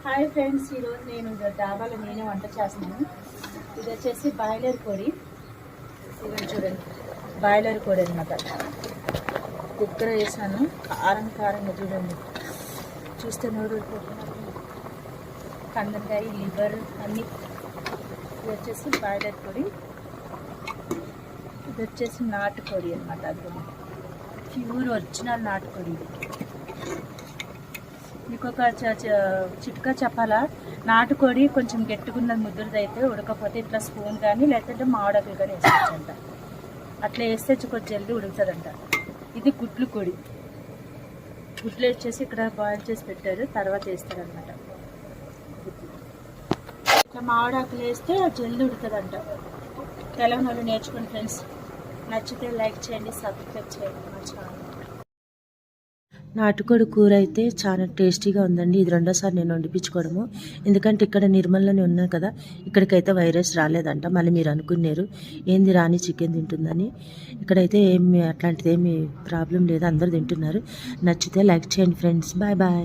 Hi friends, ఈరోజు నేను డాబాలో నేనే వంట చేస్తున్నాను. ఇది వచ్చేసి బాయిలర్ కోడి. ఇది చూడండి, బాయిలర్ కోడి అనమాట. కుక్కర్ వేసాను, కారంగా చూడండి, చూస్తే నోరు కందకాయ, లివర్ అన్నీ. ఇది వచ్చేసి బాయిలర్ కోడి. ఇది వచ్చేసి నాటుకోడి అనమాట. అది ప్యూర్ ఒరిజినల్ నాటుకోడి. మీకు ఒక చిట్కా చెప్పాలా, నాటుకోడి కొంచెం గట్టిగున్నది ముద్దురదైతే ఉడకపోతే ఇట్లా స్పూన్ కానీ లేకపోతే మామిడాకులు కానీ వేసుకోవచ్చంట. అట్లా వేస్తే కొంచెం జల్దీ ఉడుకుతుందంట. ఇది గుడ్లు కోడి. గుడ్లు వేసేసి ఇక్కడ బాయిల్ చేసి పెట్టారు, తర్వాత వేస్తారనమాట. ఇట్లా మామిడాకులు వేస్తే జల్దీ ఉడుకుతుందంట. తెలంగాణలో నేర్చుకోండి ఫ్రెండ్స్. నచ్చితే లైక్ చేయండి, సబ్స్క్రైబ్ చేయండి మా ఛానల్. నాటుకోడి కూర అయితే చాలా టేస్టీగా ఉందండి. ఇది రెండోసారి నేను వండిపించుకోవడము. ఎందుకంటే ఇక్కడ నిర్మల్లోనే ఉన్నాను కదా, ఇక్కడికైతే వైరస్ రాలేదంట. మళ్ళీ మీరు అనుకున్నారు ఏంది రాని చికెన్ తింటుందని. ఇక్కడైతే ఏమి అట్లాంటిది ఏమి ప్రాబ్లం లేదు, అందరు తింటున్నారు. నచ్చితే లైక్ చేయండి ఫ్రెండ్స్. Bye bye.